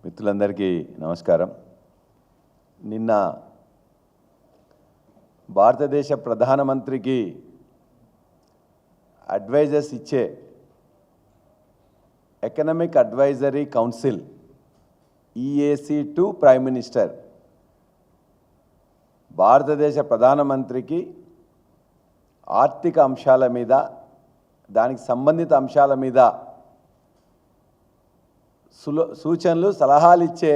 మిత్రులందరికీ నమస్కారం. నిన్న భారతదేశ ప్రధానమంత్రికి అడ్వైజర్స్ ఇచ్చే economic advisory council EAC to prime minister భారతదేశ ప్రధానమంత్రికి ఆర్థిక అంశాల మీద దానికి సంబంధిత అంశాల మీద సూచనలు సలహాలు ఇచ్చే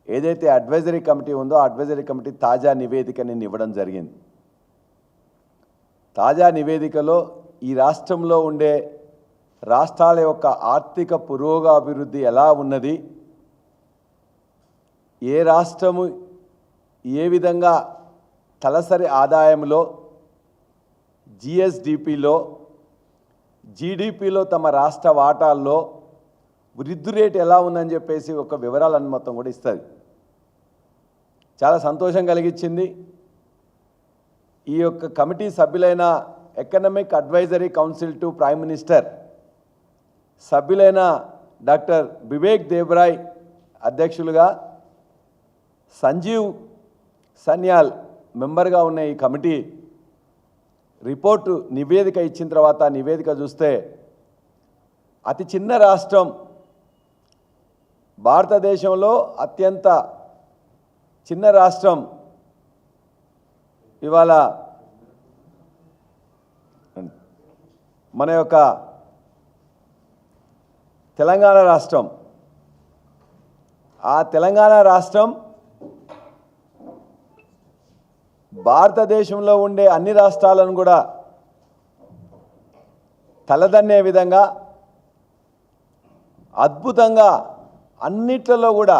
ఏదైతే అడ్వైజరీ కమిటీ ఉందో ఆ అడ్వైజరీ కమిటీ తాజా నివేదికని ఇవ్వడం జరిగింది. తాజా నివేదికలో ఈ రాష్ట్రంలో ఉండే రాష్ట్రాల యొక్క ఆర్థిక పురోగతి ఎలా ఉన్నది, ఏ రాష్ట్రము ఏ విధంగా తలసరి ఆదాయంలో, జిఎస్డిపిలో, జీడిపిలో తమ రాష్ట్ర వాటాల్లో వృద్ధి రేటు ఎలా ఉందని చెప్పేసి ఒక వివరాలను మొత్తం కూడా ఇస్తుంది. చాలా సంతోషం కలిగించింది. ఈ యొక్క కమిటీ సభ్యులైన economic advisory council to prime minister సభ్యులైన డాక్టర్ బిబేక్ దేబ్రాయ్ అధ్యక్షులుగా, సంజీవ్ సన్యాల్ మెంబర్గా ఉన్న ఈ కమిటీ రిపోర్టు నివేదిక ఇచ్చిన తర్వాత నివేదిక చూస్తే అతి చిన్న రాష్ట్రం, భారతదేశంలో అత్యంత చిన్న రాష్ట్రం ఇవాళ మన యొక్క తెలంగాణ రాష్ట్రం. ఆ తెలంగాణ రాష్ట్రం భారతదేశంలో ఉండే అన్ని రాష్ట్రాలను కూడా తలదన్నే విధంగా అద్భుతంగా అన్నిట్లలో కూడా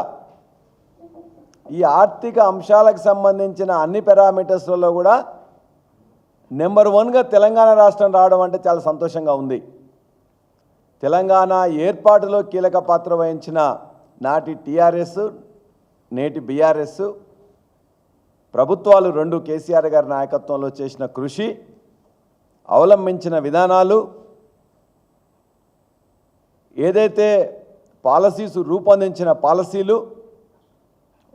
ఈ ఆర్థిక అంశాలకు సంబంధించిన అన్ని పారామీటర్స్లలో కూడా నెంబర్ 1గా తెలంగాణ రాష్ట్రం రావడం అంటే చాలా సంతోషంగా ఉంది. తెలంగాణ ఏర్పాటులో కీలక పాత్ర వహించిన నాటి టీఆర్ఎస్, నేటి బీఆర్ఎస్ ప్రభుత్వాలు రెండు కేసీఆర్ గారి నాయకత్వంలో చేసిన కృషి, అవలంబించిన విధానాలు, ఏదైతే పాలసీస్ రూపొందించిన పాలసీలు,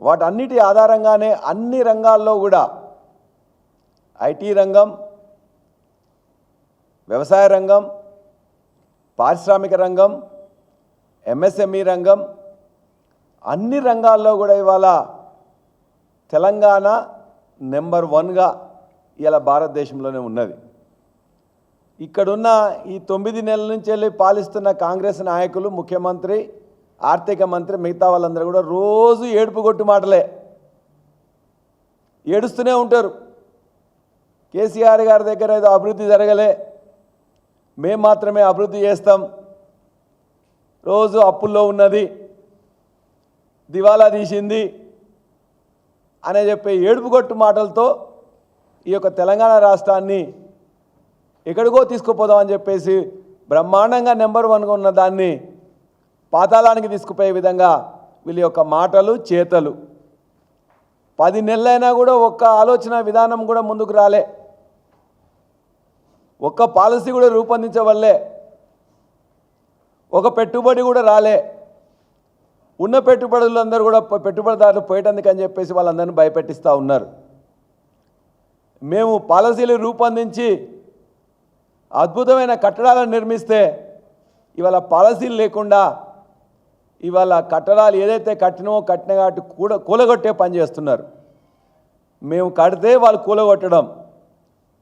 వాటన్నిటి ఆధారంగానే అన్ని రంగాల్లో కూడా ఐటీ రంగం, వ్యవసాయ రంగం, పారిశ్రామిక రంగం, ఎంఎస్ఎంఈ రంగం, అన్ని రంగాల్లో కూడా ఇవాళ తెలంగాణ నెంబర్ 1గా ఇలా భారతదేశంలోనే ఉన్నది. ఇక్కడున్న ఈ 9 నెలల నుంచి వెళ్ళి పాలిస్తున్న కాంగ్రెస్ నాయకులు, ముఖ్యమంత్రి, ఆర్థిక మంత్రి, మిగతా వాళ్ళందరూ కూడా రోజు ఏడుపు కొట్టు మాటలే, ఏడుస్తూనే ఉంటారు. కేసీఆర్ గారి దగ్గర ఏదో అభివృద్ధి జరగలే, మేము మాత్రమే అభివృద్ధి చేస్తాం, రోజు అప్పుల్లో ఉన్నది, దివాలా తీసింది అనే చెప్పే ఏడుపు కొట్టు మాటలతో ఈ యొక్క తెలంగాణ రాష్ట్రాన్ని ఎక్కడికో తీసుకుపోదామని చెప్పేసి బ్రహ్మాండంగా నెంబర్ 1గా ఉన్న దాన్ని పాతాళానికి తీసుకుపోయే విధంగా వీళ్ళ యొక్క మాటలు, చేతలు. 10 నెలలైనా కూడా ఒక్క ఆలోచన విధానం కూడా ముందుకు రాలే, ఒక్క పాలసీ కూడా రూపొందించవల్లే, ఒక పెట్టుబడి కూడా రాలే. ఉన్న పెట్టుబడులందరూ కూడా పెట్టుబడిదారులు పోయేటందుకని చెప్పేసి వాళ్ళందరినీ భయపెట్టిస్తూ ఉన్నారు. మేము పాలసీలు రూపొందించి అద్భుతమైన కట్టడాలను నిర్మిస్తే ఇవాళ పాలసీలు లేకుండా ఇవాళ కట్టడాలు ఏదైతే కట్టినో కట్టిన కాబట్టి కూలగొట్టే పని చేస్తున్నారు. మేము కడితే వాళ్ళు కూలగొట్టడం,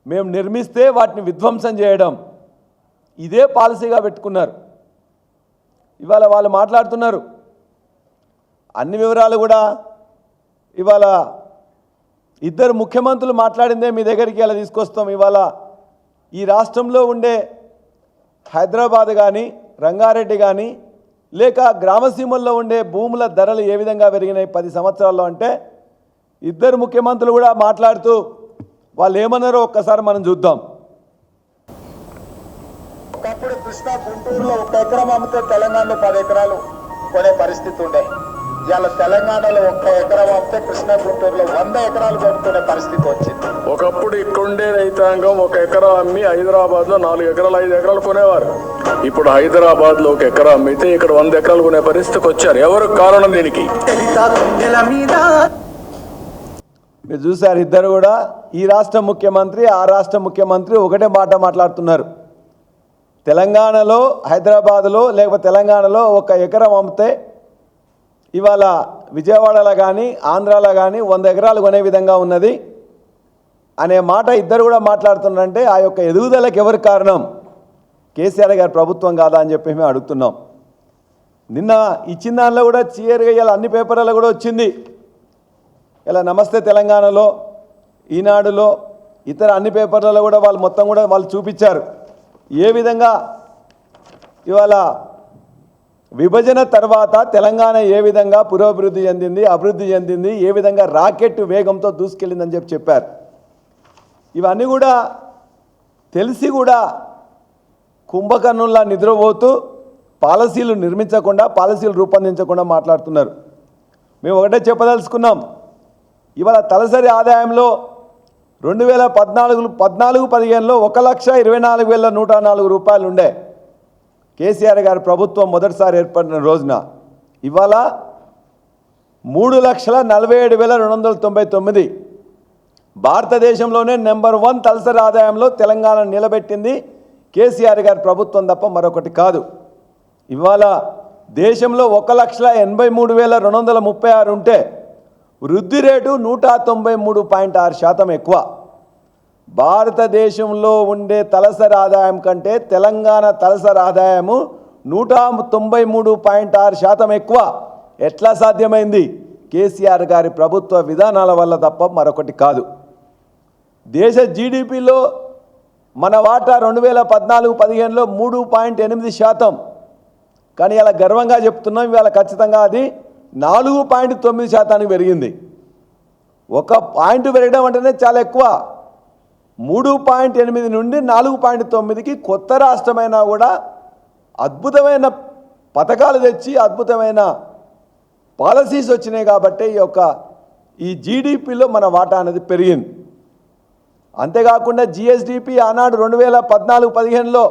మేము నిర్మిస్తే వాటిని విధ్వంసం చేయడం, ఇదే పాలసీగా పెట్టుకున్నారు. ఇవాళ వాళ్ళు మాట్లాడుతున్నారు. అన్ని వివరాలు కూడా ఇవాళ ఇద్దరు ముఖ్యమంత్రులు మాట్లాడిందే మీ దగ్గరికి ఇలా తీసుకొస్తాం. ఇవాళ ఈ రాష్ట్రంలో ఉండే హైదరాబాద్ కానీ, రంగారెడ్డి కానీ, లేక గ్రామసీమల్లో ఉండే భూముల ధరలు ఏ విధంగా పెరిగినాయి 10 సంవత్సరాల్లో అంటే ఇద్దరు ముఖ్యమంత్రులు కూడా మాట్లాడుతూ వాళ్ళు ఏమన్నారో ఒక్కసారి మనం చూద్దాం. ఒకప్పుడు కృష్ణా గుంటూరులో 1 ఎకరం అమ్మితే తెలంగాణలో 10 ఎకరాలు కొనే పరిస్థితి ఉండే. ఇవాళ తెలంగాణలో 1 ఎకరం అమ్మితే కృష్ణా గుంటూరులో 100 ఎకరాలు కొనుక్కునే పరిస్థితి వచ్చింది. ఒకప్పుడు ఇక్కడుండే రైతాంగం 1 ఎకరా అమ్మి హైదరాబాద్ లో 4 ఎకరాలు 5 ఎకరాలు కొనేవారు. ఇప్పుడు హైదరాబాద్ లో 1 ఎకరా అమ్మితే ఇక్కడ 100 ఎకరాలు కొనే పరిస్థితికి వచ్చారు. ఎవరు కారణం దీనికి? మీరు చూశారు, ఇద్దరు కూడా ఈ రాష్ట్ర ముఖ్యమంత్రి ఆ రాష్ట్ర ముఖ్యమంత్రి ఒకటే మాట మాట్లాడుతున్నారు. తెలంగాణలో హైదరాబాద్లో లేకపోతే తెలంగాణలో 1 ఎకరం అమ్మితే ఇవాళ విజయవాడలో కానీ ఆంధ్రాలో కానీ 100 ఎకరాలు కొనే విధంగా ఉన్నది అనే మాట ఇద్దరు కూడా మాట్లాడుతున్నారంటే ఆ యొక్క ఎదుగుదలకు ఎవరు కారణం? కేసీఆర్ గారి ప్రభుత్వం కాదా అని చెప్పి మేము అడుగుతున్నాం. నిన్న ఇచ్చిన దానిలో కూడా క్లియర్గా ఇలా అన్ని పేపర్లలో కూడా వచ్చింది. ఇలా నమస్తే తెలంగాణలో, ఈనాడులో, ఇతర అన్ని పేపర్లలో కూడా వాళ్ళు మొత్తం కూడా వాళ్ళు చూపించారు ఏ విధంగా ఇవాళ విభజన తర్వాత తెలంగాణ ఏ విధంగా పురోభివృద్ధి చెందింది, అభివృద్ధి చెందింది, ఏ విధంగా రాకెట్ వేగంతో దూసుకెళ్ళిందని చెప్పారు. ఇవన్నీ కూడా తెలిసి కూడా కుంభకర్ణుల్లా నిద్రపోతూ పాలసీలు నిర్మించకుండా, పాలసీలు రూపొందించకుండా మాట్లాడుతున్నారు. మేము ఒకటే చెప్పదలుచుకున్నాం, ఇవాళ తలసరి ఆదాయంలో 2014-15లో 1,24,104 రూపాయలు ఉండే కేసీఆర్ గారి ప్రభుత్వం మొదటిసారి ఏర్పడిన రోజున. ఇవాళ 3,47,299. భారతదేశంలోనే నెంబర్ 1 తలసరి ఆదాయంలో తెలంగాణ నిలబెట్టింది కేసీఆర్ గారి ప్రభుత్వం తప్ప మరొకటి కాదు. ఇవాళ దేశంలో 1,83,236 ఉంటే వృద్ధి రేటు 193.6% ఎక్కువ. భారతదేశంలో ఉండే తలసరి ఆదాయం కంటే తెలంగాణ తలసరి ఆదాయము 193.6% ఎక్కువ. ఎట్లా సాధ్యమైంది? కేసీఆర్ గారి ప్రభుత్వ విధానాల వల్ల తప్ప మరొకటి కాదు. దేశ జీడిపిలో మన వాటా 2014-15లో 3.8%. కానీ ఇలా గర్వంగా చెప్తున్నాం, ఇవాళ ఖచ్చితంగా అది 4.9% పెరిగింది. 1 పాయింట్ పెరగడం అంటేనే చాలా ఎక్కువ. 3.8 నుండి 4.9కి కొత్త రాష్ట్రమైనా కూడా అద్భుతమైన పథకాలు తెచ్చి అద్భుతమైన పాలసీస్ వచ్చినాయి కాబట్టి ఈ జీడిపిలో మన వాటా అనేది పెరిగింది. అంతేకాకుండా జిఎస్డిపి ఆనాడు 2014-15లో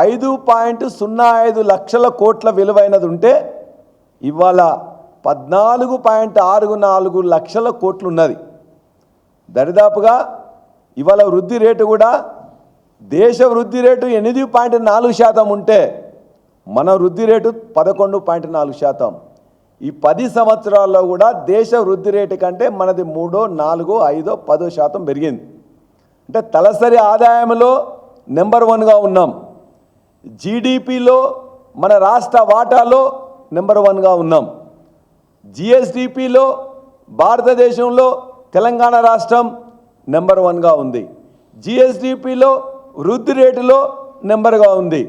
5.05 లక్షల కోట్ల విలువైనది ఉంటే ఇవాళ 14.64 లక్షల కోట్లు ఉన్నది. దరిదాపుగా ఇవాళ వృద్ధి రేటు కూడా దేశ వృద్ధి రేటు 8.4% ఉంటే మన వృద్ధి రేటు 11.4%. ఈ 10 సంవత్సరాల్లో కూడా దేశ వృద్ధి రేటు కంటే మనది 3, 4, 5, 10% పెరిగింది. అంటే తలసరి ఆదాయంలో నెంబర్ 1గా ఉన్నాం. జీడిపిలో మన రాష్ట్ర వాటాలో నెంబర్ 1గా ఉన్నాం. జిఎస్డిపిలో భారతదేశంలో తెలంగాణ రాష్ట్రం నెంబర్ 1గా ఉంది. జిఎస్డిపిలో వృద్ధి రేటులో నెంబర్గా ఉంది.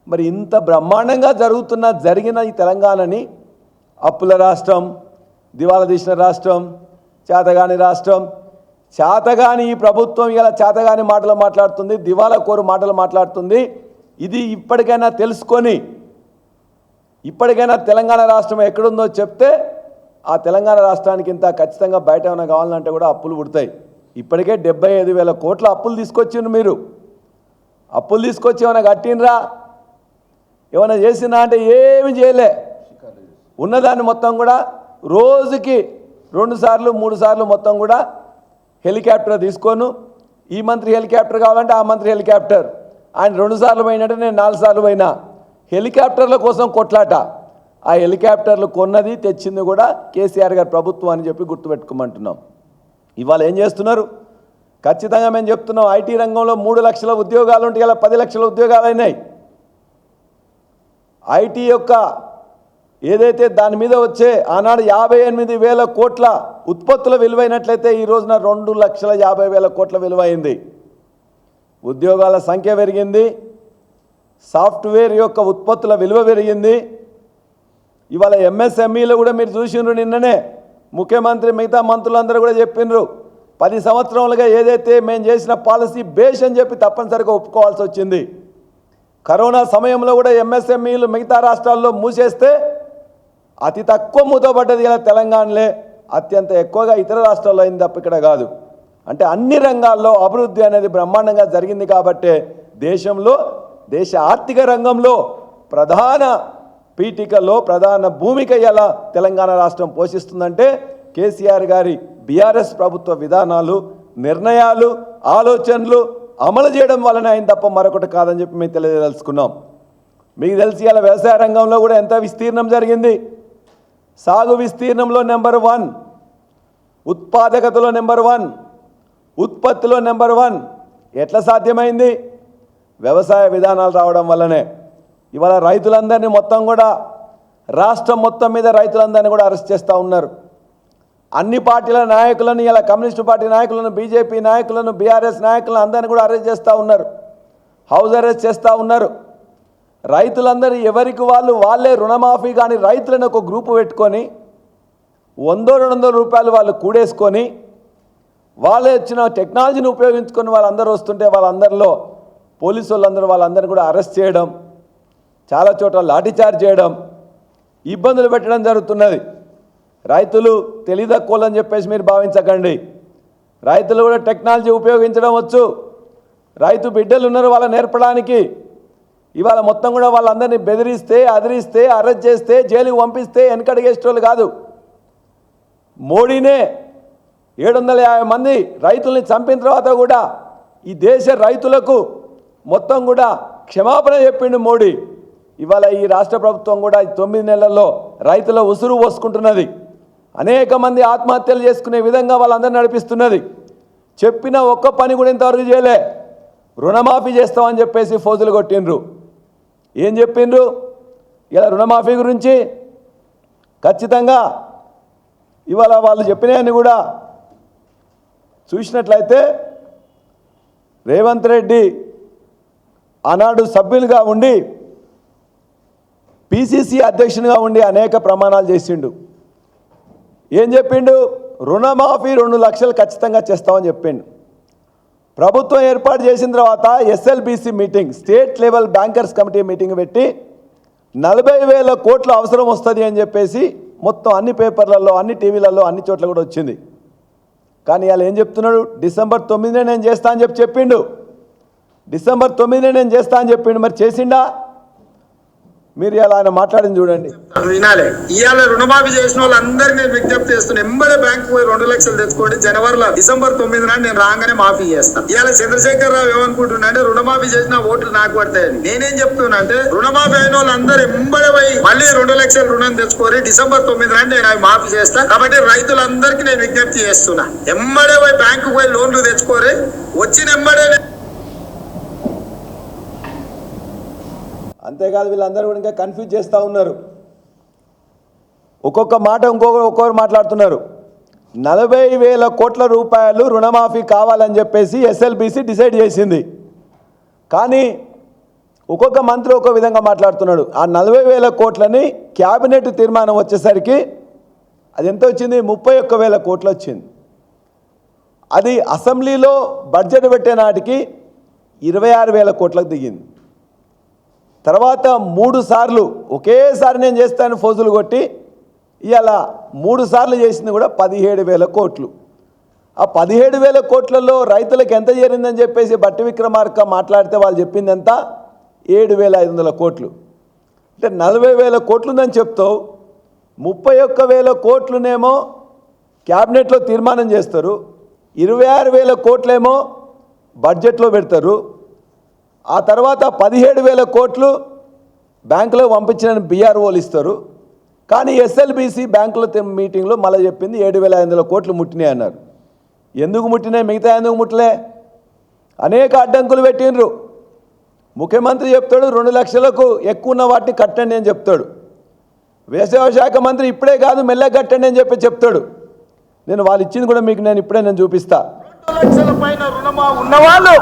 మరి ఇంత బ్రహ్మాండంగా జరిగిన ఈ తెలంగాణని అప్పుల రాష్ట్రం, దివాలా తీసిన రాష్ట్రం, చేతగాని రాష్ట్రం, చేతగాని ఈ ప్రభుత్వం ఇలా చేతగాని మాటలు మాట్లాడుతుంది, దివాలా కోరు మాటలు మాట్లాడుతుంది. ఇది ఇప్పటికైనా తెలుసుకొని ఇప్పటికైనా తెలంగాణ రాష్ట్రం ఎక్కడుందో చెప్తే ఆ తెలంగాణ రాష్ట్రానికి ఇంత ఖచ్చితంగా బయట ఏమైనా కావాలంటే కూడా అప్పులు పుడతాయి. ఇప్పటికే 75,000 కోట్ల అప్పులు తీసుకొచ్చిండ్రు. మీరు అప్పులు తీసుకొచ్చి ఏమైనా కట్టినరా, ఏమైనా చేసినా అంటే ఏమి చేయలే. ఉన్నదాన్ని మొత్తం కూడా రోజుకి 2 సార్లు 3 సార్లు మొత్తం కూడా హెలికాప్టర్ తీసుకోను. ఈ మంత్రి హెలికాప్టర్ కావాలంటే ఆ మంత్రి హెలికాప్టర్. ఆయన 2 సార్లు పోయినట్టే నేను 4 సార్లు పోయినా. హెలికాప్టర్ల కోసం కొట్లాట. ఆ హెలికాప్టర్లు కొన్నది తెచ్చింది కూడా కేసీఆర్ గారి ప్రభుత్వం అని చెప్పి గుర్తుపెట్టుకోమంటున్నాం. ఇవాళ ఏం చేస్తున్నారు? ఖచ్చితంగా మేము చెప్తున్నాం, ఐటీ రంగంలో 3 లక్షల ఉద్యోగాలు ఉంటే ఇలా 10 లక్షల ఉద్యోగాలు అయినాయి. ఐటీ యొక్క ఏదైతే దాని మీద వచ్చే ఆనాడు 58,000 కోట్ల ఉత్పత్తుల విలువైనట్లయితే ఈ రోజున 2,50,000 కోట్ల విలువైంది. ఉద్యోగాల సంఖ్య పెరిగింది, సాఫ్ట్వేర్ యొక్క ఉత్పత్తుల విలువ పెరిగింది. ఇవాళ ఎంఎస్ఎంఈలో కూడా మీరు చూసిండ్రు, నిన్ననే ముఖ్యమంత్రి మిగతా మంత్రులందరూ కూడా చెప్పిండ్రు 10 సంవత్సరాలుగా ఏదైతే మేము చేసిన పాలసీ బేస్ అని చెప్పి తప్పనిసరిగా ఒప్పుకోవాల్సి వచ్చింది. కరోనా సమయంలో కూడా ఎంఎస్ఎంఈలు మిగతా రాష్ట్రాల్లో మూసేస్తే అతి తక్కువ మూతపడ్డది ఇలా తెలంగాణలే, అత్యంత ఎక్కువగా ఇతర రాష్ట్రాల్లో అయింది తప్ప ఇక్కడ కాదు. అంటే అన్ని రంగాల్లో అభివృద్ధి అనేది బ్రహ్మాండంగా జరిగింది కాబట్టే దేశ ఆర్థిక రంగంలో ప్రధాన పీఠికలో ప్రధాన భూమిక ఇలా తెలంగాణ రాష్ట్రం పోషిస్తుందంటే కేసీఆర్ గారి బీఆర్ఎస్ ప్రభుత్వ విధానాలు, నిర్ణయాలు, ఆలోచనలు అమలు చేయడం వలన ఆయన తప్ప మరొకటి కాదని చెప్పి మేము తెలియదలుచుకున్నాం. మీకు తెలిసి ఇలా వ్యవసాయ రంగంలో కూడా ఎంత విస్తీర్ణం జరిగింది. సాగు విస్తీర్ణంలో నెంబర్ 1, ఉత్పాదకతలో నెంబర్ 1, ఉత్పత్తిలో నెంబర్ 1. ఎట్లా సాధ్యమైంది? వ్యవసాయ విధానాలు రావడం వల్లనే. ఇవాళ రైతులందరినీ మొత్తం కూడా రాష్ట్రం మొత్తం మీద రైతులందరినీ కూడా అరెస్ట్ చేస్తూ ఉన్నారు. అన్ని పార్టీల నాయకులను, ఇలా కమ్యూనిస్టు పార్టీ నాయకులను, బీజేపీ నాయకులను, బీఆర్ఎస్ నాయకులను అందరినీ కూడా అరెస్ట్ చేస్తూ ఉన్నారు, హౌస్ అరెస్ట్ చేస్తూ ఉన్నారు. రైతులందరూ ఎవరికి వాళ్ళే రుణమాఫీ కానీ రైతులను ఒక గ్రూపు పెట్టుకొని 100-200 రూపాయలు వాళ్ళు కూడేసుకొని వాళ్ళే వచ్చిన టెక్నాలజీని ఉపయోగించుకొని వాళ్ళందరూ వస్తుంటే వాళ్ళందరిలో పోలీసు వాళ్ళందరినీ కూడా అరెస్ట్ చేయడం, చాలా చోట్ల లాఠీచార్జ్ చేయడం, ఇబ్బందులు పెట్టడం జరుగుతున్నది. రైతులు తెలియదక్కువలని చెప్పేసి మీరు భావించకండి. రైతులు కూడా టెక్నాలజీ ఉపయోగించడం వచ్చు. రైతు బిడ్డలు ఉన్నారు వాళ్ళని నేర్పడానికి. ఇవాళ మొత్తం కూడా వాళ్ళందరినీ బెదిరిస్తే, అదిరిస్తే, అరెస్ట్ చేస్తే, జైలుకి పంపిస్తే వెనకడిగేసేటోళ్ళు కాదు. మోడీనే 750 మంది రైతుల్ని చంపిన తర్వాత కూడా ఈ దేశ రైతులకు మొత్తం కూడా క్షమాపణ చెప్పిండు మోడీ. ఇవాళ ఈ రాష్ట్ర ప్రభుత్వం కూడా 9 నెలల్లో రైతుల ఉసురు పోసుకుంటున్నది. అనేక మంది ఆత్మహత్యలు చేసుకునే విధంగా వాళ్ళందరినీ నడిపిస్తున్నది. చెప్పిన ఒక్క పని కూడా ఇంతవరకు చేయలే. రుణమాఫీ చేస్తామని చెప్పేసి ఫోజులు కొట్టిండ్రు. ఏం చెప్పిండ్రు? ఇలా రుణమాఫీ గురించి ఖచ్చితంగా ఇవాళ వాళ్ళు చెప్పినవన్నీ కూడా చూసినట్లయితే రేవంత్ రెడ్డి ఆనాడు సభ్యులుగా ఉండి పిసిసి అధ్యక్షునిగా ఉండి అనేక ప్రమాణాలు చేసిండు. ఏం చెప్పిండు? రుణమాఫీ 2 లక్షలు ఖచ్చితంగా చేస్తామని చెప్పిండు. ప్రభుత్వం ఏర్పాటు చేసిన తర్వాత SLBC meeting, state level bankers committee meeting పెట్టి 40,000 కోట్ల అవసరం వస్తుంది అని చెప్పేసి మొత్తం అన్ని పేపర్లలో, అన్ని టీవీలలో, అన్ని చోట్ల కూడా వచ్చింది. కానీ వాళ్ళు ఏం చెప్తున్నాడు? డిసెంబర్ 9నే నేను చేస్తా అని చెప్పిండు. డిసెంబర్ 9నే నేను చేస్తా అని చెప్పిండు. మరి చేసిండా? మీరు ఇలా ఆయన మాట్లాడింది చూడండి. వినాలి. ఇవాళ రుణమాఫీ చేసిన వాళ్ళందరినీ నేను విజ్ఞప్తి చేస్తున్నా, ఎంబడే బ్యాంకు పోయి 2 లక్షలు తెచ్చుకోండి. జనవరిలో డిసెంబర్ 9 నాడు నేను రాగానే మాఫీ చేస్తాను. ఇవాళ చంద్రశేఖర్ రావు ఏమనుకుంటున్నా అంటే రుణమాఫీ చేసిన ఓట్లు నాకు పడతాయని. నేనేం చెప్తున్నా అంటే రుణమాఫీ అయిన వాళ్ళందరూ ఎంబడే పోయి మళ్ళీ 2 లక్షల రుణం తెచ్చుకోరి. డిసెంబర్ 9 నాడు నేను అవి మాఫీ చేస్తాను. కాబట్టి రైతులందరికీ నేను విజ్ఞప్తి చేస్తున్నా, ఎంబడే పోయి బ్యాంకు పోయి లోన్లు తెచ్చుకోరి. వచ్చిన ఎంబడే. అంతేకాదు వీళ్ళందరూ కూడా ఇంకా కన్ఫ్యూజ్ చేస్తూ ఉన్నారు. ఒక్కొక్క మాట ఒక్కొక్కరు మాట్లాడుతున్నారు. 40,000 కోట్ల రూపాయలు రుణమాఫీ కావాలని చెప్పేసి ఎస్ఎల్బిసి డిసైడ్ చేసింది. కానీ ఒక్కొక్క మంత్రి ఒక్కో విధంగా మాట్లాడుతున్నాడు. ఆ 40,000 కోట్లని క్యాబినెట్ తీర్మానం వచ్చేసరికి అది ఎంత వచ్చింది? 31,000 కోట్లు వచ్చింది. అది అసెంబ్లీలో బడ్జెట్ పెట్టే నాటికి 26,000 కోట్లకు దిగింది. తర్వాత 3 సార్లు ఒకేసారి నేను చేస్తాను ఫోజులు కొట్టి ఇవాళ 3 సార్లు చేసింది కూడా 17,000 కోట్లు. ఆ 17,000 కోట్లలో రైతులకు ఎంత చేరిందని చెప్పేసి బట్టి విక్రమార్క మాట్లాడితే వాళ్ళు చెప్పింది ఎంత? 7,500 కోట్లు. అంటే 40,000 కోట్లు ఉందని చెప్తావు, 31,000 కోట్లునేమో క్యాబినెట్లో తీర్మానం చేస్తారు, 26,000 కోట్లేమో బడ్జెట్లో పెడతారు. ఆ తర్వాత 17,000 కోట్లు బ్యాంకులో పంపించిన బీఆర్ఓలు ఇస్తారు. కానీ ఎస్ఎల్బిసి బ్యాంకులో మీటింగ్లో మళ్ళీ చెప్పింది 7,500 కోట్లు ముట్టినాయి అన్నారు. ఎందుకు ముట్టినాయి? మిగతా ఎందుకు ముట్టలే? అనేక అడ్డంకులు పెట్టినరు. ముఖ్యమంత్రి చెప్తాడు 2 లక్షలకు ఎక్కువ ఉన్న వాటిని కట్టండి అని చెప్తాడు. వ్యవసాయ శాఖ మంత్రి ఇప్పుడే కాదు మెల్లగా కట్టండి అని చెప్తాడు. నేను వాళ్ళు ఇచ్చింది కూడా మీకు నేను చూపిస్తా. 2 లక్షల పైన రుణమా ఉన్నవాళ్ళు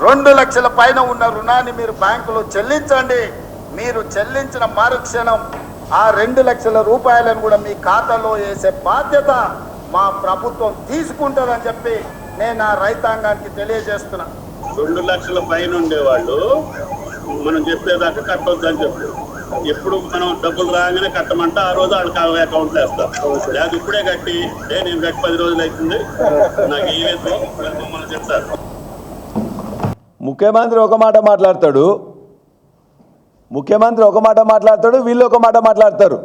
2 లక్షల పైన ఉన్న రుణాన్ని మీరు బ్యాంకులో చెల్లించండి. మీరు చెల్లించిన మరుక్షణం ఆ 2 లక్షల రూపాయలను కూడా మీ ఖాతాలో వేసే బాధ్యత మా ప్రభుత్వం తీసుకుంటుందని చెప్పి నేను ఆ రైతాంగానికి తెలియజేస్తున్నా. 2 లక్షల పైన ఉండేవాళ్ళు మనం చెప్పేదాకా కట్టొద్దని చెప్పారు. ఎప్పుడు మనం డబ్బులు రాగానే కట్టమంటే ఆ రోజు వాళ్ళకి అకౌంట్లో వేస్తారు. లేదా ఇప్పుడే కట్టి నేను కట్టి 10 రోజులు అవుతుంది నాకు ఏలేదు మమ్మల్ని చెప్తారు. ముఖ్యమంత్రి ఒక మాట మాట్లాడతాడు, వీళ్ళు ఒక మాట మాట్లాడతారు.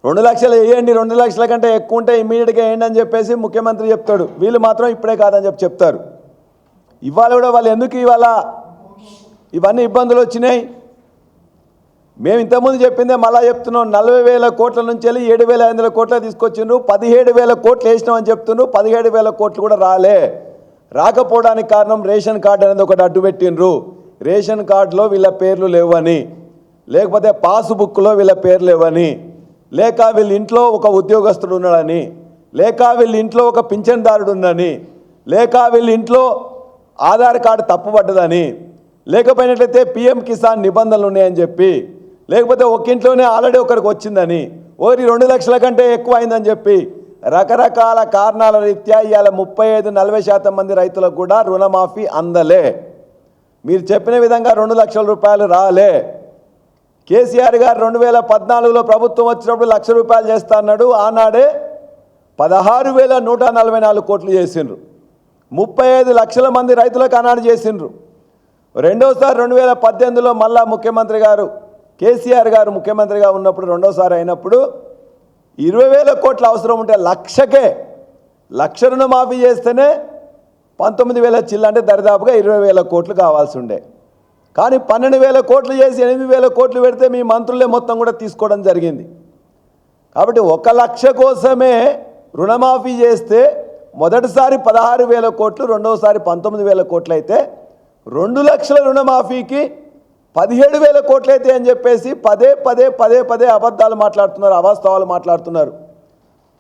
2 లక్షలు వేయండి, 2 లక్షల కంటే ఎక్కువ ఉంటే ఇమ్మీడియట్గా వేయండి అని చెప్పేసి ముఖ్యమంత్రి చెప్తాడు. వీళ్ళు మాత్రం ఇప్పుడే కాదని చెప్తారు. ఇవాళ కూడా వాళ్ళు ఎందుకు ఇవాళ ఇవన్నీ ఇబ్బందులు వచ్చినాయి? మేము ఇంతకుముందు చెప్పిందే మళ్ళా చెప్తున్నాం. 40,000 కోట్ల నుంచి వెళ్ళి 7,500 కోట్ల తీసుకొచ్చిండ్రు. 17,000 కోట్లు వేసినామని చెప్తున్నారు. 17,000 కోట్లు కూడా రాకపోవడానికి కారణం రేషన్ కార్డు అనేది ఒకటి అడ్డు పెట్టిండ్రు. రేషన్ కార్డులో వీళ్ళ పేర్లు లేవని, లేకపోతే పాస్బుక్లో వీళ్ళ పేర్లు లేవని, లేక వీళ్ళ ఇంట్లో ఒక ఉద్యోగస్తుడు ఉన్నాడని, లేక వీళ్ళ ఇంట్లో ఒక పింఛన్దారుడు ఉందని, లేక వీళ్ళ ఇంట్లో ఆధార్ కార్డు తప్పుపడ్డదని, లేకపోయినట్లయితే పిఎం కిసాన్ నిబంధనలు ఉన్నాయని చెప్పి, లేకపోతే ఒక ఇంట్లోనే ఆల్రెడీ ఒకరికి వచ్చిందని, 2 లక్షల కంటే ఎక్కువ అయిందని చెప్పి రకరకాల కారణాల రీత్యా ఇవాళ 35-40% మంది రైతులకు కూడా రుణమాఫీ అందలే. మీరు చెప్పిన విధంగా 2 లక్షల రూపాయలు రాలే. కేసీఆర్ గారు 2014లో ప్రభుత్వం వచ్చినప్పుడు 1 లక్ష రూపాయలు చేస్తా అన్నాడు. ఆనాడే 16,144 కోట్లు చేసిండ్రు. 35 లక్షల మంది రైతులకు ఆనాడు చేసిండ్రు. రెండోసారి 2018లో మళ్ళా ముఖ్యమంత్రి గారు కేసీఆర్ గారు ముఖ్యమంత్రిగా ఉన్నప్పుడు రెండోసారి అయినప్పుడు 20,000 కోట్ల అవసరం ఉంటే 1,00,000 రుణమాఫీ చేస్తేనే 19,000 చిల్ల అంటే దరిదాపుగా 20,000 కోట్లు కావాల్సి ఉండే. కానీ 12,000 కోట్లు చేసి 8,000 కోట్లు పెడితే మీ మంత్రులే మొత్తం కూడా తీసుకోవడం జరిగింది. కాబట్టి 1,00,000 కోసమే రుణమాఫీ చేస్తే మొదటిసారి 16,000 కోట్లు, రెండోసారి 19,000 కోట్లు అయితే 2 లక్షల రుణమాఫీకి 17,000 కోట్లు అయితే అని చెప్పేసి పదే అబద్ధాలు మాట్లాడుతున్నారు, అవాస్తవాలు మాట్లాడుతున్నారు,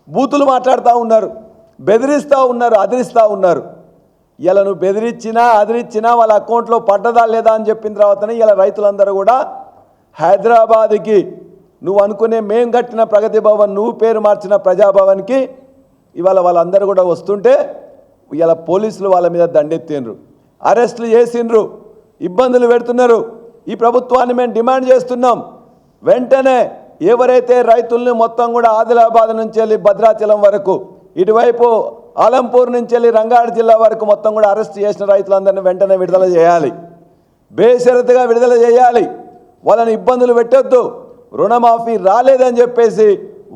బూతులు మాట్లాడుతూ ఉన్నారు, బెదిరిస్తూ ఉన్నారు, అదిరిస్తూ ఉన్నారు. ఇలా నువ్వు బెదిరించినా అదిరించినా వాళ్ళ అకౌంట్లో పడ్డదా లేదా అని చెప్పిన తర్వాతనే ఇలా రైతులందరూ కూడా హైదరాబాద్కి నువ్వు అనుకునే మేం కట్టిన ప్రగతి భవన్, నువ్వు పేరు మార్చిన ప్రజాభవన్కి ఇవాళ వాళ్ళందరూ కూడా వస్తుంటే ఇలా పోలీసులు వాళ్ళ మీద దండెత్తిండ్రు, అరెస్టులు చేసిండ్రు, ఇబ్బందులు పెడుతున్నారు. ఈ ప్రభుత్వాన్ని మేము డిమాండ్ చేస్తున్నాం, వెంటనే ఎవరైతే రైతుల్ని మొత్తం కూడా ఆదిలాబాద్ నుంచి వెళ్ళి భద్రాచలం వరకు, ఇటువైపు ఆలంపూర్ నుంచి వెళ్ళి రంగారెడ్డి జిల్లా వరకు మొత్తం కూడా అరెస్ట్ చేసిన రైతులందరినీ వెంటనే విడుదల చేయాలి, బేషరతుగా విడుదల చేయాలి. వాళ్ళని ఇబ్బందులు పెట్టొద్దు. రుణమాఫీ రాలేదని చెప్పేసి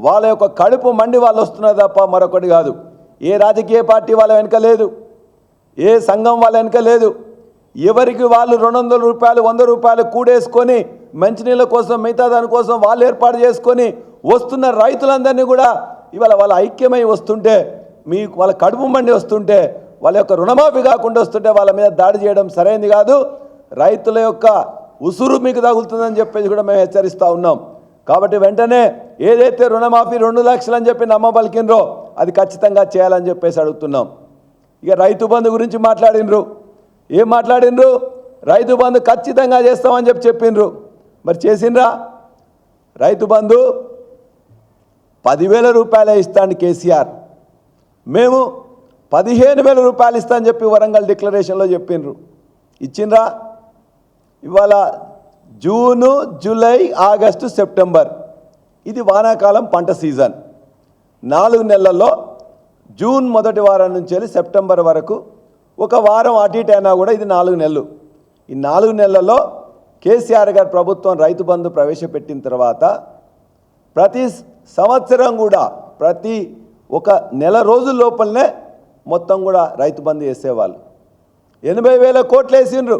వాళ్ళ యొక్క కడుపు మండి వాళ్ళు వస్తున్నారు తప్ప మరొకటి కాదు. ఏ రాజకీయ పార్టీ వాళ్ళ వెనుక లేదు, ఏ సంఘం వాళ్ళ వెనుక లేదు. ఎవరికి వాళ్ళు 200 రూపాయలు 100 రూపాయలు కూడేసుకొని మంచినీళ్ళ కోసం మిగతా దానికోసం వాళ్ళు ఏర్పాటు చేసుకొని వస్తున్న రైతులందరినీ కూడా ఇవాళ వాళ్ళ ఐక్యమై వస్తుంటే, మీకు వాళ్ళ కడుపు మండి వస్తుంటే, వాళ్ళ యొక్క రుణమాఫీ కాకుండా వస్తుంటే వాళ్ళ మీద దాడి చేయడం సరైనది కాదు. రైతుల యొక్క ఉసురు మీకు తగులుతుందని చెప్పేసి కూడా మేము హెచ్చరిస్తూ ఉన్నాం. కాబట్టి వెంటనే ఏదైతే రుణమాఫీ 2 లక్షలు అని చెప్పి నమ్మబలికినరో అది ఖచ్చితంగా చేయాలని చెప్పేసి అడుగుతున్నాం. ఇక రైతు బంధు గురించి మాట్లాడినరు. ఏం మాట్లాడినరు? రైతు బంధు ఖచ్చితంగా చేస్తామని చెప్పిండ్రు. మరి చేసిండ్రా? రైతు బంధు 10,000 రూపాయలే ఇస్తాను కేసీఆర్, మేము 15,000 రూపాయలు ఇస్తా అని చెప్పి వరంగల్ డిక్లరేషన్లో చెప్పిండ్రు. ఇచ్చిండ్రా? ఇవాళ జూను, జూలై, ఆగస్టు, సెప్టెంబర్ ఇది వానాకాలం పంట సీజన్. 4 నెలల్లో జూన్ మొదటి వారం నుంచి వెళ్ళి సెప్టెంబర్ వరకు ఒక వారం అటు ఇటు అయినా కూడా ఇది 4 నెలలు. ఈ 4 నెలల్లో కేసీఆర్ గారి ప్రభుత్వం రైతు బంధు ప్రవేశపెట్టిన తర్వాత ప్రతి సంవత్సరం కూడా ప్రతి ఒక నెల రోజుల లోపలనే మొత్తం కూడా రైతు బంధు వేసేవాళ్ళు. 80,000 కోట్లు వేసిండ్రు,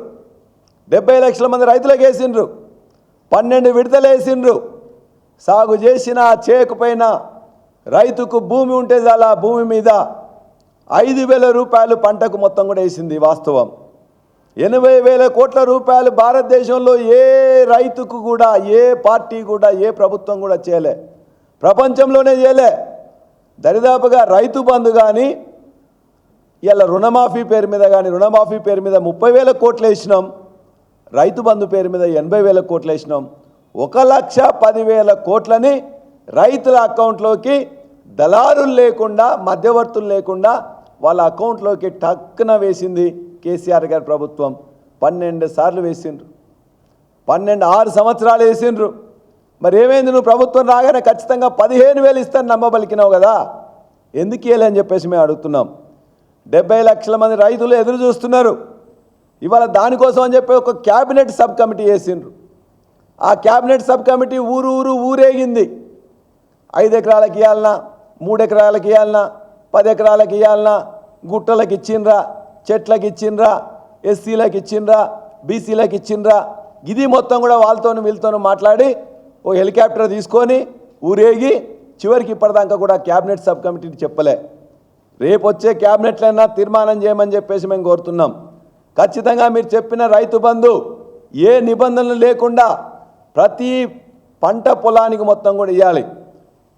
70 లక్షల మంది రైతులకు వేసిండ్రు, 12 విడతలు వేసిండ్రు. సాగు చేసినా చేయకపోయినా రైతుకు భూమి ఉంటే చాలా భూమి మీద 5,000 రూపాయలు పంటకు మొత్తం కూడా వేసింది వాస్తవం. 80,000 కోట్ల రూపాయలు భారతదేశంలో ఏ రైతుకు కూడా, ఏ పార్టీ కూడా, ఏ ప్రభుత్వం కూడా చేయలే, ప్రపంచంలోనే చేయలే. దరిదాపుగా రైతు బంధు కానీ ఇలా రుణమాఫీ పేరు మీద కానీ, రుణమాఫీ పేరు మీద 30,000 కోట్లు వేసినాం, రైతు బంధు పేరు మీద 80,000 కోట్లు వేసినాం. 1,10,000 కోట్లని రైతుల అకౌంట్లోకి దళారులు లేకుండా, మధ్యవర్తులు లేకుండా వాళ్ళ అకౌంట్లోకి టక్కున వేసింది కేసీఆర్ గారి ప్రభుత్వం. 12 సార్లు వేసిండ్రు. 6 సంవత్సరాలు వేసిండ్రు. మరి ఏమైంది? నువ్వు ప్రభుత్వం రాగానే ఖచ్చితంగా 15,000 ఇస్తాను నమ్మబలికినావు కదా, ఎందుకు ఇవ్వలేని చెప్పేసి మేము అడుగుతున్నాం. 70 లక్షల మంది రైతులు ఎదురు చూస్తున్నారు. ఇవాళ దానికోసం అని చెప్పి ఒక క్యాబినెట్ సబ్ కమిటీ వేసిండ్రు. ఆ క్యాబినెట్ సబ్ కమిటీ ఊరేగింది. 5 ఎకరాలకు ఇవ్వాలన్నా, 3 ఎకరాలకు ఇవ్వాలన్నా, 10 ఎకరాలకు ఇవ్వాలన్నా, గుట్టలకు ఇచ్చిండ్రా, చెట్లకు ఇచ్చిండ్రా, ఎస్సీలకు ఇచ్చిండ్రా, బీసీలకు ఇచ్చిండ్రా, ఇది మొత్తం కూడా వాళ్ళతోనూ వీళ్ళతోనూ మాట్లాడి ఓ హెలికాప్టర్ తీసుకొని ఊరేగి చివరికి ఇప్పటిదాకా కూడా క్యాబినెట్ సబ్ కమిటీని చెప్పలే. రేపు వచ్చే క్యాబినెట్లైనా తీర్మానం చేయమని చెప్పేసి మేము కోరుతున్నాం. ఖచ్చితంగా మీరు చెప్పిన రైతు బంధు ఏ నిబంధనలు లేకుండా ప్రతి పంట పొలానికి మొత్తం కూడా ఇవ్వాలి.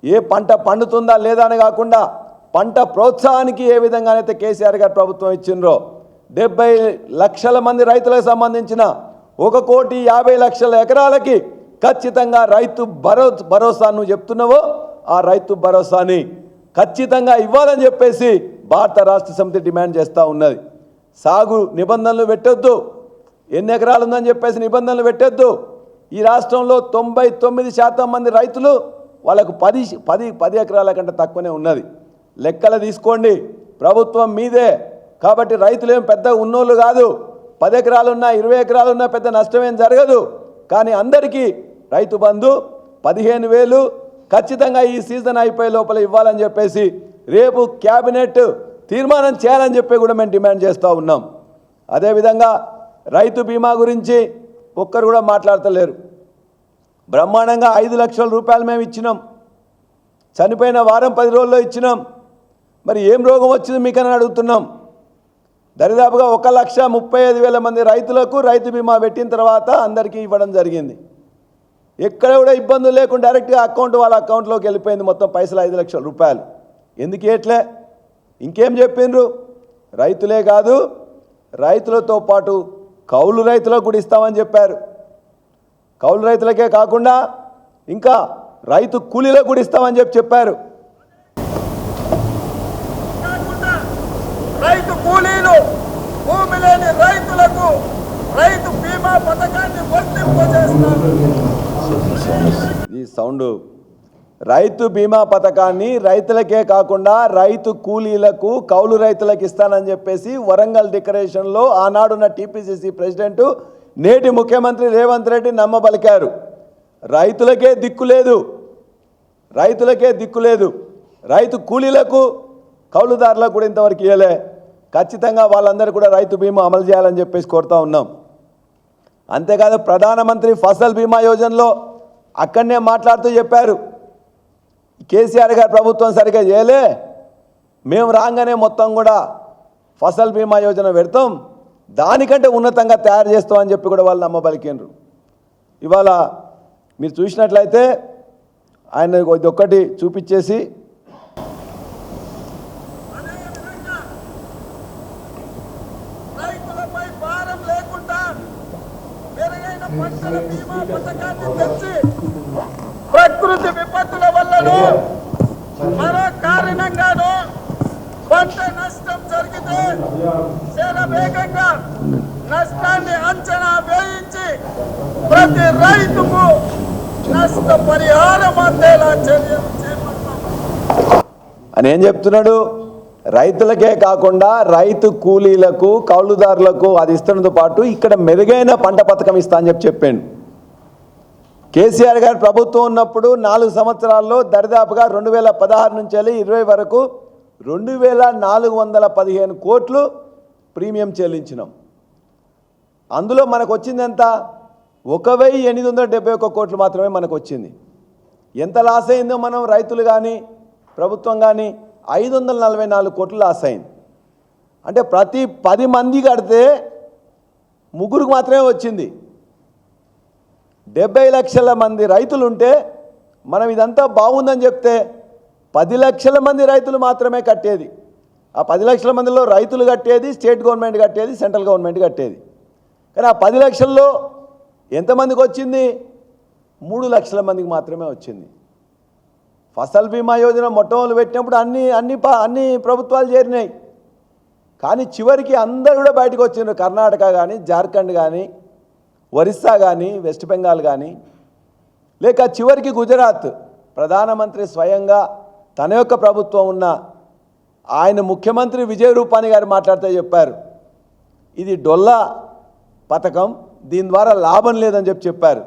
ఏ పంట పండుతుందా లేదా అని కాకుండా పంట ప్రోత్సాహానికి ఏ విధంగానైతే కేసీఆర్ గారు ప్రభుత్వం ఇచ్చిండ్రో 70 లక్షల మంది రైతులకు సంబంధించిన 1,50,00,000 ఎకరాలకి ఖచ్చితంగా రైతు భరోసా నువ్వు చెప్తున్నావో ఆ రైతు భరోసాని ఖచ్చితంగా ఇవ్వాలని చెప్పేసి భారత రాష్ట్ర సమితి డిమాండ్ చేస్తూ ఉన్నది. సాగు నిబంధనలు పెట్టొద్దు, ఎన్ని ఎకరాలు ఉందని చెప్పేసి నిబంధనలు పెట్టొద్దు. ఈ రాష్ట్రంలో 99% మంది రైతులు వాళ్ళకు 10 ఎకరాల కంటే తక్కువనే ఉన్నది. లెక్కలు తీసుకోండి, ప్రభుత్వం మీదే కాబట్టి రైతులు ఏం పెద్ద ఉన్నోళ్ళు కాదు. 10 ఎకరాలున్నా 20 ఎకరాలున్నా పెద్ద నష్టమేం జరగదు. కానీ అందరికీ రైతు బంధు 15,000 ఖచ్చితంగా ఈ సీజన్ అయిపోయే లోపల ఇవ్వాలని చెప్పేసి రేపు క్యాబినెట్ తీర్మానం చేయాలని చెప్పి కూడా మేము డిమాండ్ చేస్తూ ఉన్నాం. అదేవిధంగా రైతు బీమా గురించి ఒక్కరు కూడా మాట్లాడతలేరు. బ్రహ్మాండంగా 5 లక్షల రూపాయలు మేము ఇచ్చినాం, చనిపోయిన వారం 10 రోజుల్లో ఇచ్చినాం. మరి ఏం రోగం వచ్చింది మీకని అడుగుతున్నాం. దరిదాపుగా 1,35,000 మంది రైతులకు రైతు బీమా పెట్టిన తర్వాత అందరికీ ఇవ్వడం జరిగింది. ఎక్కడ కూడా ఇబ్బందులు లేకుండా డైరెక్ట్గా వాళ్ళ అకౌంట్లోకి వెళ్ళిపోయింది మొత్తం పైసలు 5 లక్షల రూపాయలు. ఎందుకు ఇట్లే? ఇంకేం చెప్పిండ్రు? రైతులే కాదు రైతులతో పాటు కౌలు రైతులకు కూడా ఇస్తామని చెప్పారు. కౌలు రైతులకే కాకుండా ఇంకా రైతు కూలీలకు కూడా ఇస్తామని చెప్పారు. రైతు కూలీలు, భూమి లేని రైతులకు రైతు బీమా పథకాన్ని వర్తింపజేస్తారు. ఈ సౌండ్ రైతు బీమా పథకాన్ని రైతులకే కాకుండా రైతు కూలీలకు కౌలు రైతులకు ఇస్తానని చెప్పేసి వరంగల్ డిక్లరేషన్లో ఆనాడున్న టీపీసీసీ ప్రెసిడెంట్ నేటి ముఖ్యమంత్రి రేవంత్ రెడ్డి నమ్మబలికారు. రైతులకే దిక్కులేదు, రైతు కూలీలకు కౌలుదారులకు కూడా ఇంతవరకు ఇవ్వలే. ఖచ్చితంగా వాళ్ళందరూ కూడా రైతు బీమా అమలు చేయాలని చెప్పేసి కోరుతా ఉన్నాం. అంతేకాదు ప్రధానమంత్రి ఫసల్ బీమా యోజనలో అక్కడనే మాట్లాడుతూ చెప్పారు, కేసీఆర్ గారు ప్రభుత్వం సరిగ్గా చేయలే, మేము రాగానే మొత్తం కూడా ఫసల్ బీమా యోజన పెడతాం, దానికంటే ఉన్నతంగా తయారు చేస్తామని చెప్పి కూడా వాళ్ళు నమ్మబలికిండ్రు. ఇవాళ మీరు చూసినట్లయితే ఆయన ఒక్కటి చూపించేసి రైతులపై భారం లేకుండా మెరుగైన పంటల బీమా పథకాన్ని తెచ్చి ప్రకృతి విపత్తుల వల్లనో మరో కారణంగానో పంట నష్టం జరిగితే చాలా వేగంగా నష్టాన్ని అంచనా వేయించి ప్రతి రైతుకు నష్టపరిహారం అందేలా చర్యలు చేపడతాం అని ఏం చెప్తున్నాడు? రైతులకే కాకుండా రైతు కూలీలకు కౌలుదారులకు అది ఇస్తున్నతో పాటు ఇక్కడ మెరుగైన పంట పథకం ఇస్తా అని చెప్పాను. కేసీఆర్ గారు ప్రభుత్వం ఉన్నప్పుడు 4 సంవత్సరాల్లో దరిదాపుగా 2016 నుంచి 2020 వరకు 2,415 కోట్లు ప్రీమియం చెల్లించినాం. అందులో మనకు వచ్చింది ఎంత? 1,871 కోట్లు మాత్రమే మనకు వచ్చింది. ఎంత లాస్ అయిందో మనం రైతులు కానీ ప్రభుత్వం కానీ 544 కోట్లు లాస్ అయింది. అంటే ప్రతి 10 మంది కడితే 3 మాత్రమే వచ్చింది. 70 లక్షల మంది రైతులు ఉంటే మనం ఇదంతా బాగుందని చెప్తే 10 లక్షల మంది రైతులు మాత్రమే కట్టేది. ఆ 10 లక్షల మందిలో రైతులు కట్టేది స్టేట్ గవర్నమెంట్ కట్టేది, సెంట్రల్ గవర్నమెంట్ కట్టేది. కానీ ఆ 10 లక్షల్లో ఎంతమందికి వచ్చింది? 3 లక్షల మందికి మాత్రమే వచ్చింది. ఫసల్ బీమా యోజన మొట్టమొదలు పెట్టినప్పుడు అన్ని ప్రభుత్వాలు చేరినాయి. కానీ చివరికి అందరూ కూడా బయటకు వచ్చిండ్రు. కర్ణాటక కానీ జార్ఖండ్ కానీ ఒరిస్సా కానీ వెస్ట్ బెంగాల్ కానీ లేక చివరికి గుజరాత్ ప్రధానమంత్రి స్వయంగా తన యొక్క ప్రభుత్వం ఉన్న ఆయన ముఖ్యమంత్రి విజయ్ రూపానీ గారు మాట్లాడితే చెప్పారు, ఇది డొల్లా పథకం, దీని ద్వారా లాభం లేదని చెప్పారు.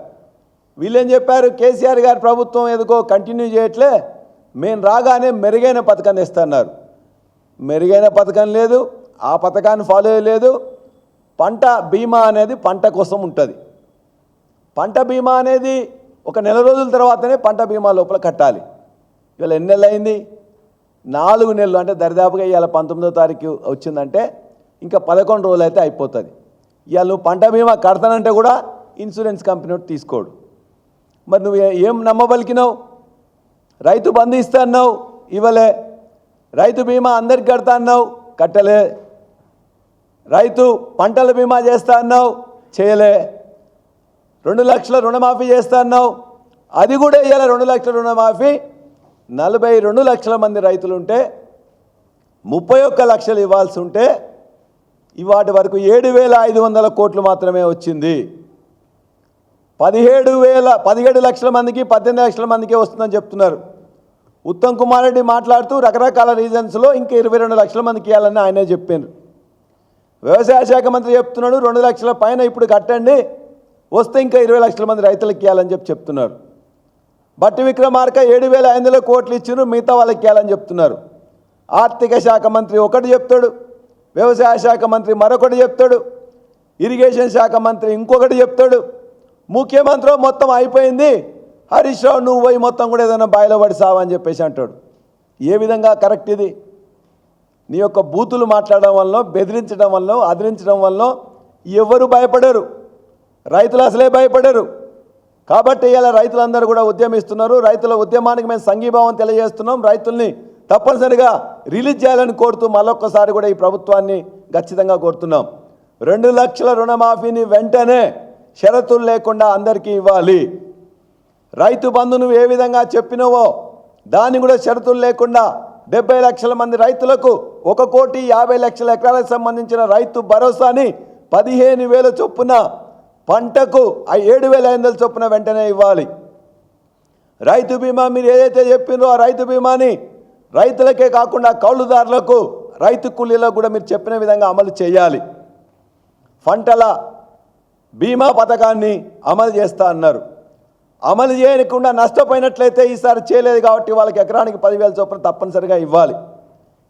వీళ్ళేం చెప్పారు, కేసీఆర్ గారి ప్రభుత్వం ఎందుకో కంటిన్యూ చేయట్లే, మేము రాగానే మెరుగైన పథకం తెస్తున్నారు. మెరుగైన పథకం లేదు, ఆ పథకాన్ని ఫాలో చేయలేదు. పంట బీమా అనేది పంట కోసం ఉంటుంది. పంట బీమా అనేది ఒక నెల రోజుల తర్వాతనే పంట బీమా లోపల కట్టాలి. ఇవాళ ఎన్ని నెలలు అయింది? 4 నెలలు. అంటే దరిదాపుగా ఇవాళ 19వ తారీఖు వచ్చిందంటే ఇంకా 11 రోజులు అయితే అయిపోతుంది. ఇవాళ నువ్వు పంట బీమా కడతానంటే కూడా ఇన్సూరెన్స్ కంపెనీ తీసుకోడు. మరి నువ్వు ఏం నమ్మబలికినావు? రైతు బంధు ఇస్తా అన్నావు, ఇవ్వలే. రైతు బీమా అందరికి కడతా అన్నావు, కట్టలే. రైతు పంటల బీమా చేస్తా అన్నావు, చేయలే. 2 లక్షల రుణమాఫీ చేస్తా అన్నావు, అది కూడా ఇవాళ 2 లక్షల రుణమాఫీ 42 లక్షల మంది రైతులుంటే 31 లక్షలు ఇవ్వాల్సి ఉంటే ఇవాటి వరకు 7,500 కోట్లు మాత్రమే వచ్చింది. 17 లక్షల మందికి 18 లక్షల మందికే వస్తుందని చెప్తున్నారు. ఉత్తమ్ కుమార్ రెడ్డి మాట్లాడుతూ రకరకాల రీజన్స్లో ఇంకా 22 లక్షల మందికి ఇవ్వాలని ఆయనే చెప్పారు. వ్యవసాయ శాఖ మంత్రి చెప్తున్నాడు 2 లక్షల పైన ఇప్పుడు కట్టండి, వస్తే ఇంకా 20 లక్షల మంది రైతులకు ఇవ్వాలని చెప్తున్నారు. బట్టి విక్రమార్క 7,500 కోట్లు ఇచ్చిరు, మిగతా వాళ్ళకి ఇవ్వాలని చెప్తున్నారు. ఆర్థిక శాఖ మంత్రి ఒకటి చెప్తాడు, వ్యవసాయ శాఖ మంత్రి మరొకటి చెప్తాడు, ఇరిగేషన్ శాఖ మంత్రి ఇంకొకటి చెప్తాడు. ముఖ్యమంత్రి మొత్తం అయిపోయింది, హరీష్ రావు నువ్వు పోయి మొత్తం కూడా ఏదైనా బాయిలో పడి సావని చెప్పేసి అంటాడు. ఏ విధంగా కరెక్ట్ ఇది? నీ యొక్క బూతులు మాట్లాడడం వల్ల, బెదిరించడం వల్ల, అదిరించడం వల్ల ఎవరు భయపడరు, రైతులు అసలే భయపడరు. కాబట్టి ఇలా రైతులందరూ కూడా ఉద్యమిస్తున్నారు. రైతుల ఉద్యమానికి మేము సంఘీభావం తెలియజేస్తున్నాం. రైతుల్ని తప్పనిసరిగా రిలీజ్ చేయాలని కోరుతూ మళ్ళొక్కసారి కూడా ఈ ప్రభుత్వాన్ని ఖచ్చితంగా కోరుతున్నాం. 2 లక్షల రుణమాఫీని వెంటనే షరతులు లేకుండా అందరికీ ఇవ్వాలి. రైతు బంధు నువ్వు ఏ విధంగా చెప్పినవో దాన్ని కూడా షరతులు లేకుండా 70 లక్షల మంది రైతులకు 1,50,00,000 ఎకరాలకు సంబంధించిన రైతు భరోసాని 15,000 చొప్పున, పంటకు 7,500 చొప్పున వెంటనే ఇవ్వాలి. రైతు బీమా మీరు ఏదైతే చెప్పినో ఆ రైతు బీమాని రైతులకే కాకుండా కౌలుదారులకు, రైతు కూలీలకు కూడా మీరు చెప్పిన విధంగా అమలు చేయాలి. పంటల బీమా పథకాన్ని అమలు చేస్తా అన్నారు. అమలు చేయకుండా నష్టపోయినట్లయితే ఈసారి చేయలేదు కాబట్టి వాళ్ళకి ఎకరానికి 10,000 చొప్పున తప్పనిసరిగా ఇవ్వాలి.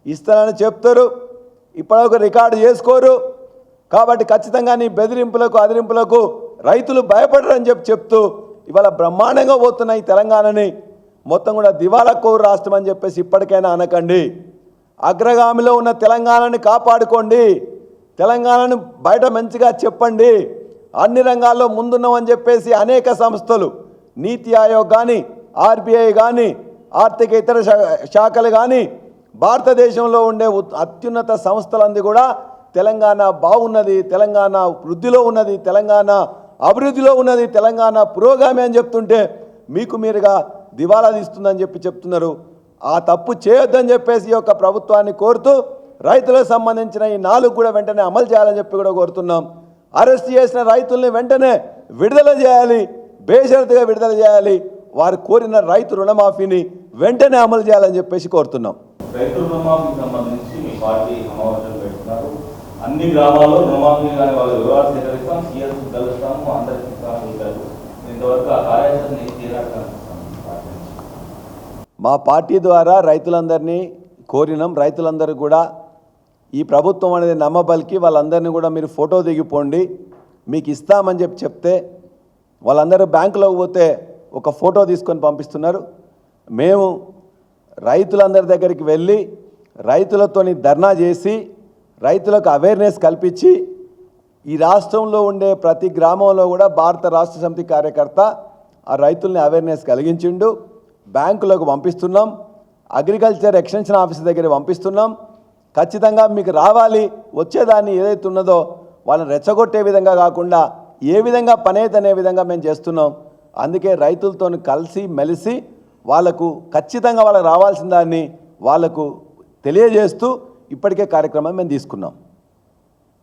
ఇస్తానని చెప్తారు, ఇప్పటివరకు రికార్డు చేసుకోరు. కాబట్టి ఖచ్చితంగా నీ బెదిరింపులకు, అదిరింపులకు రైతులు భయపడరని చెప్తూ ఇవాళ బ్రహ్మాండంగా పోతున్న ఈ తెలంగాణని మొత్తం కూడా దివాలా కోరు రాష్ట్రం అని చెప్పేసి ఇప్పటికైనా అనకండి. అగ్రగామిలో ఉన్న తెలంగాణని కాపాడుకోండి. తెలంగాణను బయట మంచిగా చెప్పండి. అన్ని రంగాల్లో ముందున్నామని చెప్పేసి అనేక సంస్థలు, నీతి ఆయోగ్ కానీ, ఆర్బీఐ కానీ, ఆర్థిక ఇతర శాఖలు కానీ, భారతదేశంలో ఉండే అత్యున్నత సంస్థలంది కూడా తెలంగాణ బాగున్నది, తెలంగాణ వృద్ధిలో ఉన్నది, తెలంగాణ అభివృద్ధిలో ఉన్నది, తెలంగాణ పురోగామి అని చెప్తుంటే మీకు మీరుగా దివాలా తీస్తుందని చెప్తున్నారు. ఆ తప్పు చేయొద్దని చెప్పేసి ఈ యొక్క ప్రభుత్వాన్ని కోరుతూ రైతులకు సంబంధించిన ఈ 4 కూడా వెంటనే అమలు చేయాలని చెప్పి కూడా కోరుతున్నాం. అరెస్ట్ చేసిన రైతుల్ని వెంటనే విడుదల చేయాలి, బేషరతుగా విడుదల చేయాలి. వారు కోరిన రైతు రుణమాఫీని వెంటనే అమలు చేయాలని చెప్పేసి కోరుతున్నాం. రైతు రుణమాఫీకి సంబంధించి మీ పార్టీ సమావేశం పెడుతున్నారు. అన్ని గ్రామాల్లో రుణమాఫీ కానీ వాళ్ళ వివరాలు సేకరిస్తాం, సీఎస్ కలుస్తాము, అందరికీ ఇస్తాము. ఇంతవరకు ఆ కార్యాచరణ మా పార్టీ ద్వారా రైతులందరినీ కోరినాం. రైతులందరూ కూడా ఈ ప్రభుత్వం అనేది నమ్మబలికి వాళ్ళందరినీ కూడా మీరు ఫోటో దిగిపోండి, మీకు ఇస్తామని చెప్తే వాళ్ళందరూ బ్యాంకులోకి పోతే ఒక ఫోటో తీసుకొని పంపిస్తున్నారు. మేము రైతులందరి దగ్గరికి వెళ్ళి రైతులతోని ధర్నా చేసి రైతులకు అవేర్నెస్ కల్పించి ఈ రాష్ట్రంలో ఉండే ప్రతి గ్రామంలో కూడా భారత రాష్ట్ర సమితి కార్యకర్త ఆ రైతుల్ని అవేర్నెస్ కలిగించిండు. బ్యాంకులకు పంపిస్తున్నాం, అగ్రికల్చర్ ఎక్స్టెన్షన్ ఆఫీస్ దగ్గర పంపిస్తున్నాం. ఖచ్చితంగా మీకు రావాలి, వచ్చేదాన్ని ఏదైతే ఉన్నదో వాళ్ళని రెచ్చగొట్టే విధంగా కాకుండా ఏ విధంగా పనేతనే విధంగా మేము చేస్తున్నాం. అందుకే రైతులతో కలిసి మెలిసి వాళ్లకు ఖచ్చితంగా వాళ్ళకి రావాల్సిన దాన్ని వాళ్లకు తెలియజేస్తూ ఇప్పటికే కార్యక్రమం మేము తీసుకున్నాం.